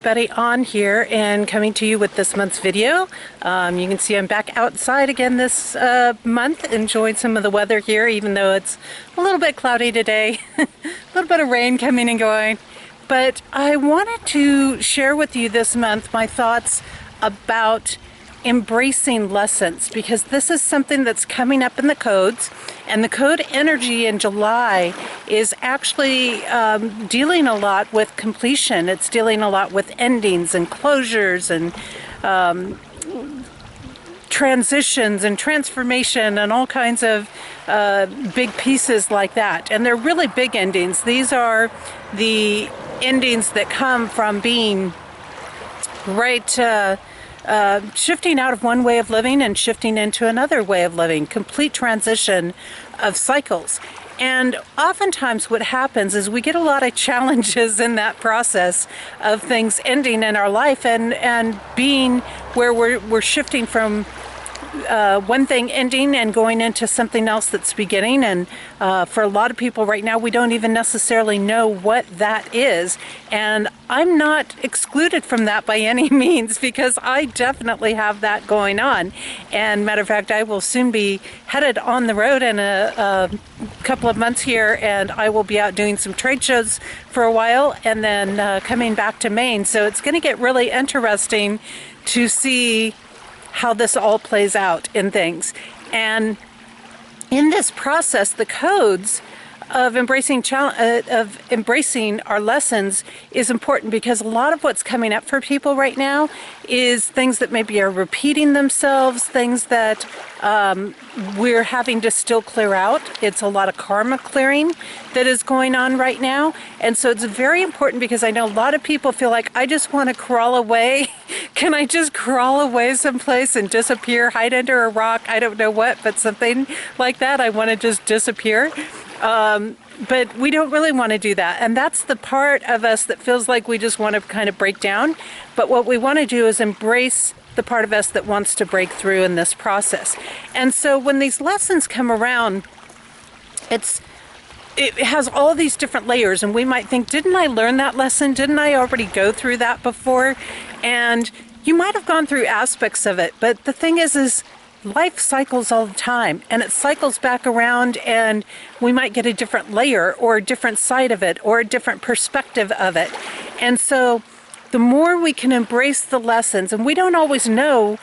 Betty on here and coming to you with this month's video. You can see I'm back outside again this month, enjoying some of the weather here, even though it's a little bit cloudy today. A little bit of rain coming and going. But I wanted to share with you this month my thoughts about embracing lessons, because this is something that's coming up in the codes, and the code energy in July is actually dealing a lot with completion. It's dealing a lot with endings and closures and transitions and transformation and all kinds of big pieces like that. And they're really big endings. These are the endings that come from being shifting out of one way of living and shifting into another way of living, complete transition of cycles. And oftentimes what happens is we get a lot of challenges in that process of things ending in our life and being where we're shifting from one thing ending and going into something else that's beginning. And for a lot of people right now, we don't even necessarily know what that is. And I'm not excluded from that by any means, because I definitely have that going on. And matter of fact, I will soon be headed on the road in a couple of months here, and I will be out doing some trade shows for a while and then coming back to Maine. So it's going to get really interesting to see how this all plays out in things. And in this process, the codes of embracing our lessons is important, because a lot of what's coming up for people right now is things that maybe are repeating themselves, things that we're having to still clear out. It's a lot of karma clearing that is going on right now. And so it's very important, because I know a lot of people feel like, I just want to crawl away. Can I just crawl away someplace and disappear, hide under a rock? I don't know what, but something like that. I want to just disappear. But we don't really want to do that. And that's the part of us that feels like we just want to kind of break down. But what we want to do is embrace the part of us that wants to break through in this process. And so when these lessons come around, it has all these different layers, and we might think, didn't I learn that lesson? Didn't I already go through that before? And you might have gone through aspects of it, but the thing is life cycles all the time, and it cycles back around, and we might get a different layer or a different side of it or a different perspective of it. And so the more we can embrace the lessons, and we don't always know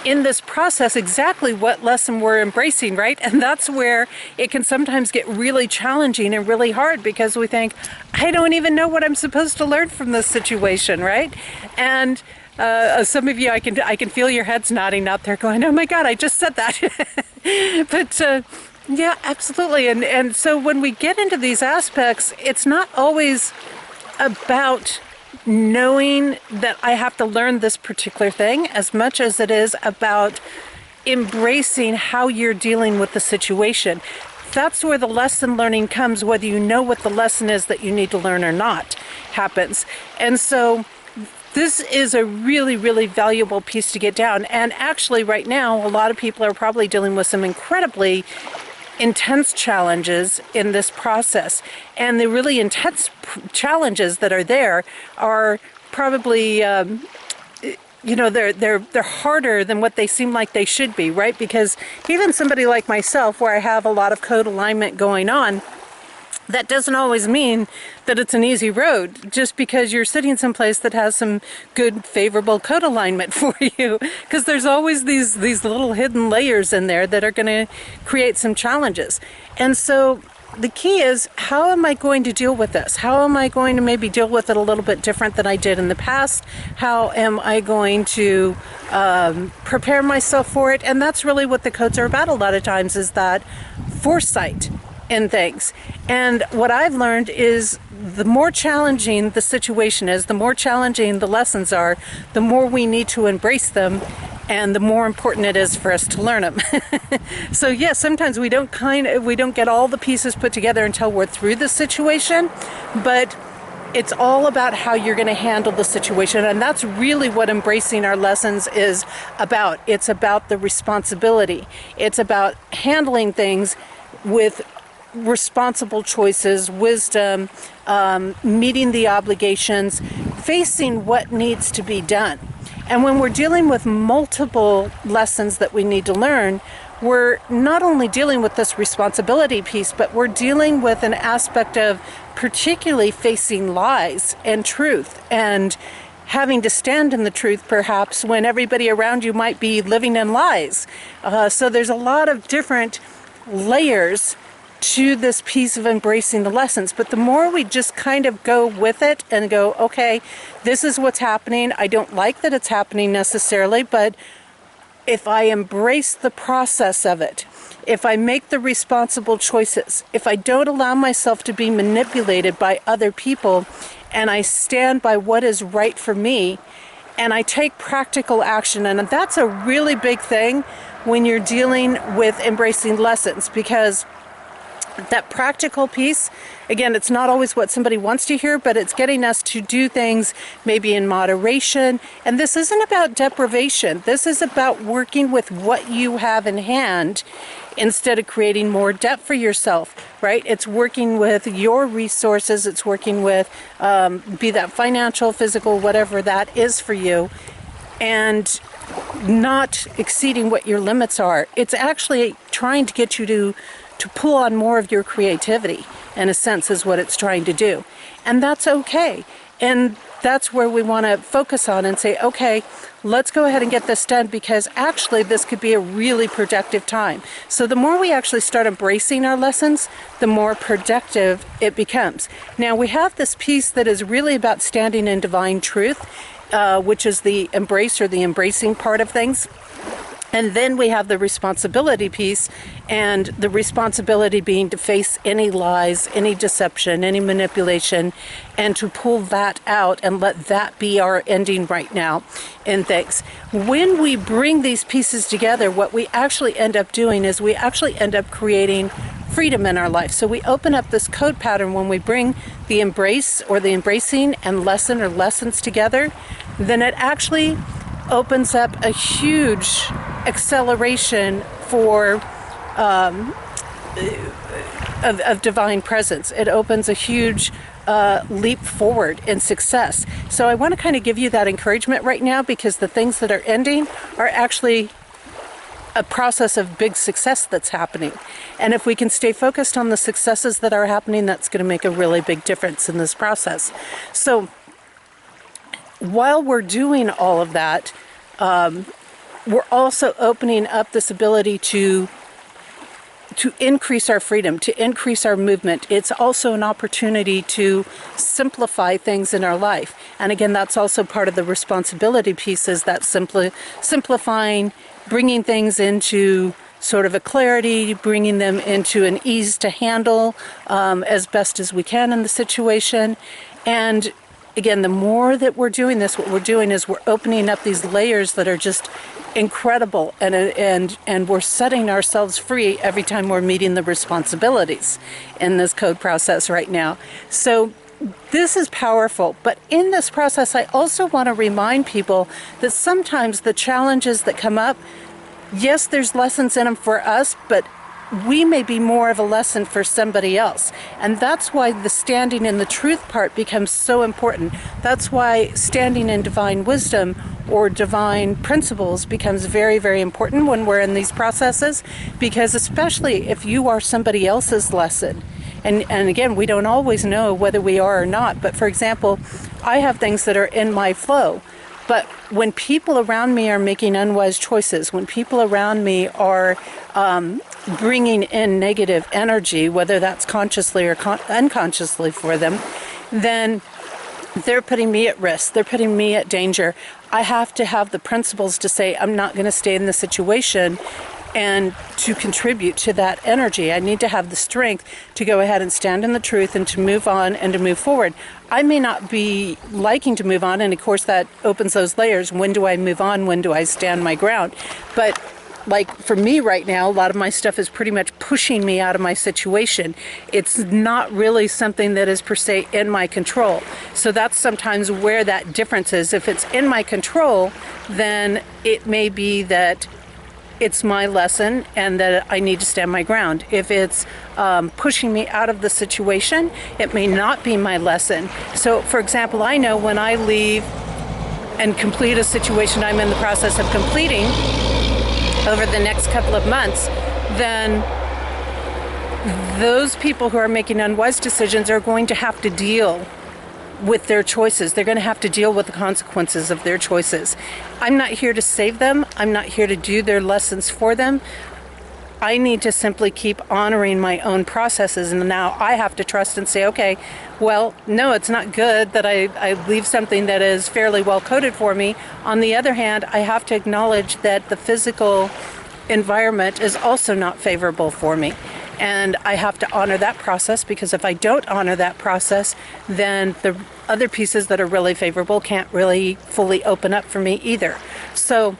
in this process exactly what lesson we're embracing, right? And that's where it can sometimes get really challenging and really hard, because we think, I don't even know what I'm supposed to learn from this situation, right? And some of you, I can feel your heads nodding out there going, oh my God, I just said that. But yeah, absolutely. And so when we get into these aspects, it's not always about knowing that I have to learn this particular thing, as much as it is about embracing how you're dealing with the situation. That's where the lesson learning comes, whether you know what the lesson is that you need to learn or not, happens. And so this is a really, really valuable piece to get down. And actually right now, a lot of people are probably dealing with some incredibly intense challenges in this process. And the really intense challenges that are there are probably, they're harder than what they seem like they should be, right? Because even somebody like myself, where I have a lot of code alignment going on, that doesn't always mean that it's an easy road, just because you're sitting someplace that has some good, favorable code alignment for you. Because there's always these little hidden layers in there that are going to create some challenges. And so the key is, how am I going to deal with this? How am I going to maybe deal with it a little bit different than I did in the past? How am I going to prepare myself for it? And that's really what the codes are about a lot of times, is that foresight in things. And what I've learned is, the more challenging the situation is, the more challenging the lessons are, the more we need to embrace them, and the more important it is for us to learn them. So yes, sometimes we don't get all the pieces put together until we're through the situation, but it's all about how you're going to handle the situation. And that's really what embracing our lessons is about. It's about the responsibility. It's about handling things with responsible choices, wisdom, meeting the obligations, facing what needs to be done. And when we're dealing with multiple lessons that we need to learn, we're not only dealing with this responsibility piece, but we're dealing with an aspect of particularly facing lies and truth and having to stand in the truth perhaps when everybody around you might be living in lies. So there's a lot of different layers to this piece of embracing the lessons. But the more we just kind of go with it and go, okay, this is what's happening. I don't like that it's happening necessarily, but if I embrace the process of it, if I make the responsible choices, if I don't allow myself to be manipulated by other people, and I stand by what is right for me, and I take practical action, and that's a really big thing when you're dealing with embracing lessons, because that practical piece, again, it's not always what somebody wants to hear, but it's getting us to do things maybe in moderation. And this isn't about deprivation. This is about working with what you have in hand instead of creating more debt for yourself, right? It's working with your resources. It's working with, be that financial, physical, whatever that is for you, and not exceeding what your limits are. It's actually trying to get you to pull on more of your creativity, in a sense, is what it's trying to do. And that's okay. And that's where we want to focus on and say, okay, let's go ahead and get this done, because actually this could be a really productive time. So the more we actually start embracing our lessons, the more productive it becomes. Now we have this piece that is really about standing in divine truth, which is the embrace or the embracing part of things. And then we have the responsibility piece, and the responsibility being to face any lies, any deception, any manipulation, and to pull that out and let that be our ending right now in things. When we bring these pieces together, what we actually end up doing is we actually end up creating freedom in our life. So we open up this code pattern when we bring the embrace or the embracing and lesson or lessons together, then it actually opens up a huge acceleration for of divine presence. It opens a huge leap forward in success. So I want to kind of give you that encouragement right now, because the things that are ending are actually a process of big success that's happening. And if we can stay focused on the successes that are happening, that's going to make a really big difference in this process. So while we're doing all of that, we're also opening up this ability to increase our freedom, to increase our movement. It's also an opportunity to simplify things in our life. And again, that's also part of the responsibility piece, is that simplifying, bringing things into sort of a clarity, bringing them into an ease to handle as best as we can in the situation. And again, the more that we're doing this, what we're doing is we're opening up these layers that are just incredible, and we're setting ourselves free every time we're meeting the responsibilities in this code process right now. So this is powerful. But in this process, I also want to remind people that sometimes the challenges that come up, yes, there's lessons in them for us, but we may be more of a lesson for somebody else. And that's why the standing in the truth part becomes so important. That's why standing in divine wisdom or divine principles becomes very, very important when we're in these processes, because especially if you are somebody else's lesson. And again, we don't always know whether we are or not. But for example, I have things that are in my flow. But when people around me are making unwise choices, when people around me are bringing in negative energy, whether that's consciously or unconsciously for them, then they're putting me at risk. They're putting me at danger. I have to have the principles to say, I'm not going to stay in the situation and to contribute to that energy. I need to have the strength to go ahead and stand in the truth and to move on and to move forward. I may not be liking to move on, and of course that opens those layers. When do I move on? When do I stand my ground? But like for me right now, a lot of my stuff is pretty much pushing me out of my situation. It's not really something that is per se in my control. So that's sometimes where that difference is. If it's in my control, then it may be that it's my lesson and that I need to stand my ground. If it's pushing me out of the situation, it may not be my lesson. So, for example, I know when I leave and complete a situation I'm in the process of completing over the next couple of months, then those people who are making unwise decisions are going to have to deal with their choices. They're going to have to deal with the consequences of their choices. I'm not here to save them. I'm not here to do their lessons for them. I need to simply keep honoring my own processes, and now I have to trust and say, okay, well, no, it's not good that I leave something that is fairly well coded for me. On the other hand, I have to acknowledge that the physical environment is also not favorable for me. And I have to honor that process, because if I don't honor that process, then the other pieces that are really favorable can't really fully open up for me either. So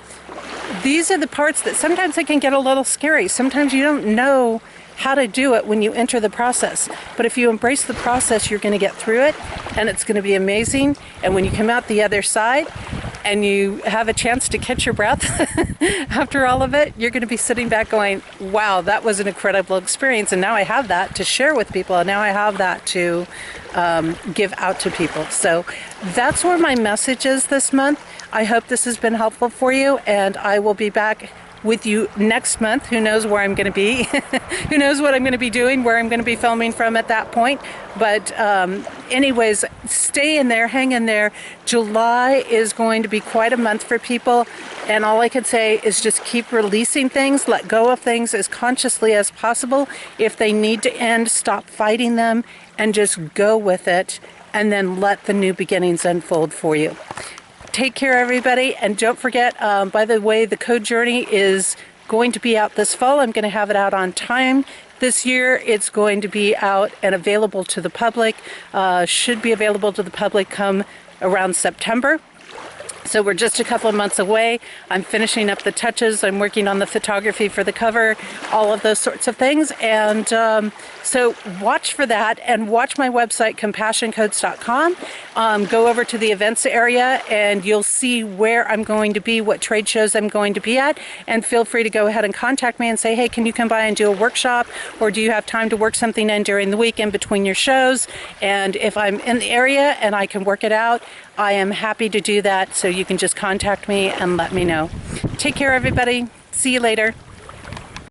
these are the parts that sometimes it can get a little scary. Sometimes you don't know how to do it when you enter the process. But if you embrace the process, you're going to get through it, and it's going to be amazing. And when you come out the other side and you have a chance to catch your breath after all of it, you're going to be sitting back going, wow, that was an incredible experience. And now I have that to share with people. And now I have that to give out to people. So that's where my message is this month. I hope this has been helpful for you, and I will be back with you next month. Who knows where I'm going to be? Who knows what I'm going to be doing, where I'm going to be filming from at that point. But anyways, stay in there, hang in there. July is going to be quite a month for people, and all I can say is just keep releasing things, let go of things as consciously as possible. If they need to end, stop fighting them and just go with it, and then let the new beginnings unfold for you. Take care, everybody, and don't forget, by the way, the Code Journey is going to be out this fall. I'm going to have it out on time this year. It's going to be out and available to the public. Should be available to the public come around September. So we're just a couple of months away. I'm finishing up the touches. I'm working on the photography for the cover, all of those sorts of things. And so watch for that, and watch my website, compassioncodes.com. Go over to the events area and you'll see where I'm going to be, what trade shows I'm going to be at. And feel free to go ahead and contact me and say, hey, can you come by and do a workshop? Or do you have time to work something in during the week in between your shows? And if I'm in the area and I can work it out, I am happy to do that. So you can just contact me and let me know. Take care, everybody. See you later.